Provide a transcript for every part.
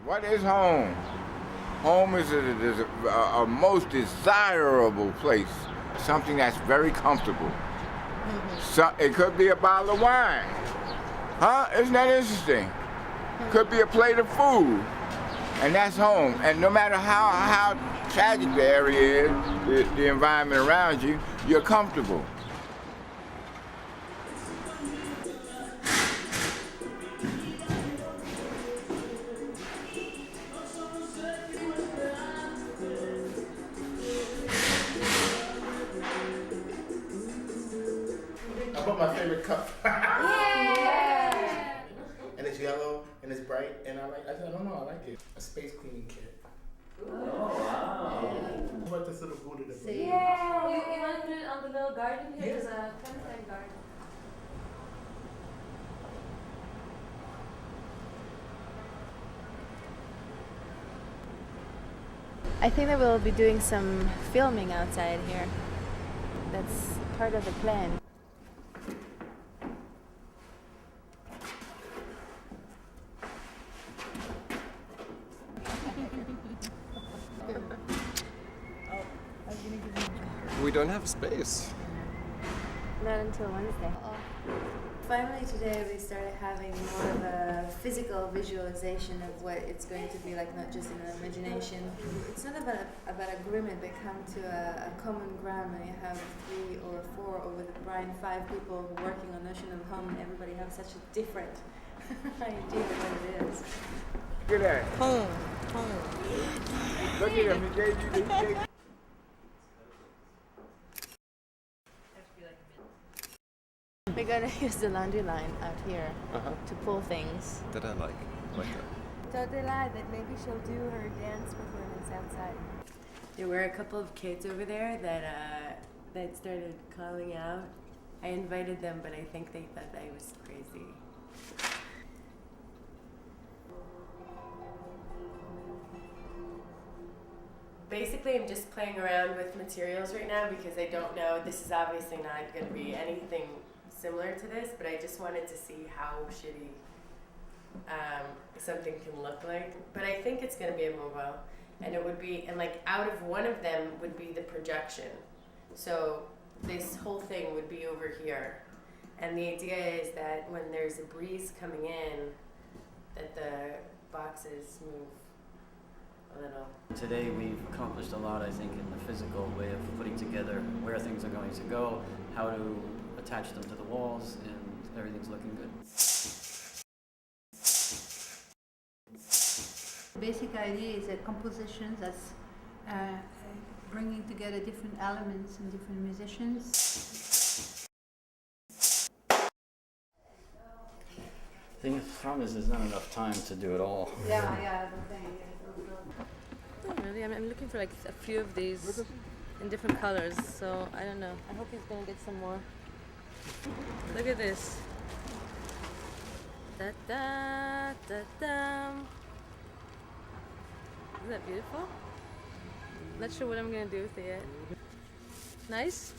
What is home? Home is a most desirable place, something that's very comfortable. So, it could be a bottle of wine. Huh? Isn't that interesting? Could be a plate of food. And that's home. And no matter how tragic the area is, the environment around you, you're comfortable. I bought my favorite cup. Yeah! And it's yellow and it's bright and I don't know, I like it. A space cleaning kit. Oh wow! What about this little Buddha? Yeah! You want to put it on the little garden here? There's a clementine garden. I think that we'll be doing some filming outside here. That's part of the plan. We don't have space. Not until Wednesday. Finally today we started having more of a physical visualization of what it's going to be like, not just in an imagination. It's not about agreement, but come to a common ground when you have 3 or 4 or with Brian 5 people working on notion of home, and everybody has such a different idea of what it is. Look at that. Home. Look at him. He gave you the... We're gonna use the laundry line out here to pull things. That I like that. Totela, that maybe she'll do her dance performance outside. There were a couple of kids over there that started calling out. I invited them, but I think they thought I was crazy. Basically, I'm just playing around with materials right now because I don't know. This is obviously not going to be anything similar to this, but I just wanted to see how shitty something can look like. But I think it's going to be a mobile, and it would be, and like out of one of them would be the projection. So this whole thing would be over here, and the idea is that when there's a breeze coming in, that the boxes move a little. Today we've accomplished a lot, I think, in the physical way of putting together where things are going to go, how to attach them to the walls, and everything's looking good. The basic idea is a composition that's bringing together different elements and different musicians. The thing from is there's not enough time to do it all. Yeah, the thing. Not really. I'm looking for like a few of these in different colors, so I don't know. I hope he's gonna get some more. Look at this. Da da da da. Isn't that beautiful? Not sure what I'm gonna do with it yet. Nice.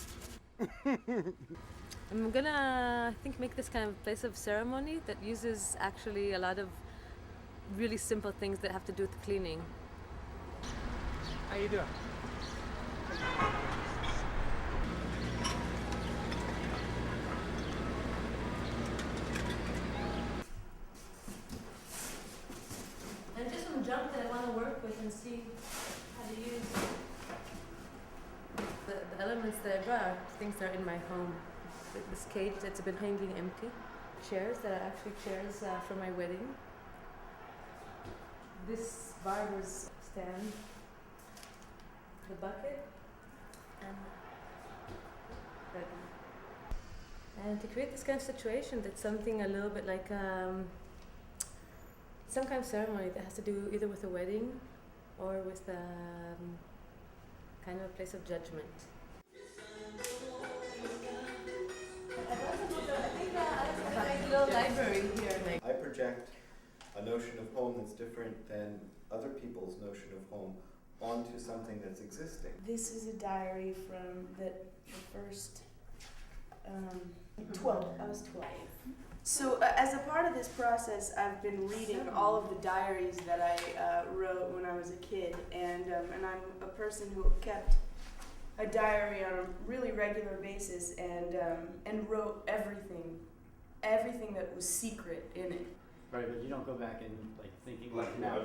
I'm gonna, I think, make this kind of place of ceremony that uses actually a lot of really simple things that have to do with cleaning. How you doing? And just some junk that I want to work with and see how to use The elements that I brought, things that are in my home. This cage that's been hanging empty. Chairs that are actually chairs for my wedding. This barber's stand. The bucket. And to create this kind of situation that's something a little bit like some kind of ceremony that has to do either with a wedding or with kind of a place of judgment. I think a little library here. I project a notion of home that's different than other people's notion of home onto something that's existing. This is a diary from the first 12. I was 12. So as a part of this process, I've been reading all of the diaries that I wrote when I was a kid, and I'm a person who kept a diary on a really regular basis, and wrote everything that was secret in it. Right, but you don't go back and like thinking like now.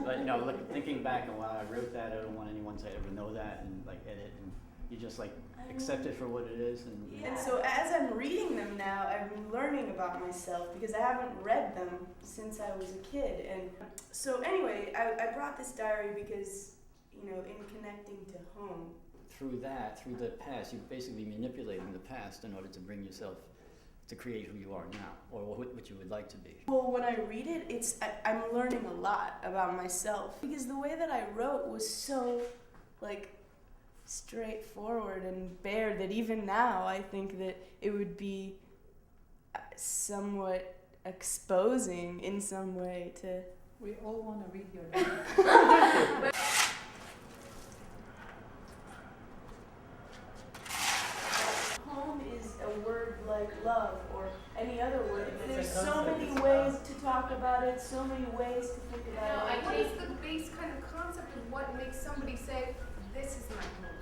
But thinking back and while I wrote that, I don't want anyone to ever know that and like edit, and you just like accept it for what it is. And so as I'm reading them now, I've been learning about myself because I haven't read them since I was a kid. And so anyway, I brought this diary because, in connecting to home. Through the past, you're basically manipulating the past in order to bring yourself to create who you are now, or what you would like to be. Well, when I read it, I'm learning a lot about myself because the way that I wrote was so, straightforward and bare that even now I think that it would be somewhat exposing in some way to... We all want to read your diary. Home is a word like love or any other word. There's so many ways to talk about it, so many ways to think about it. What is the base kind of concept of what makes somebody say, this is my home?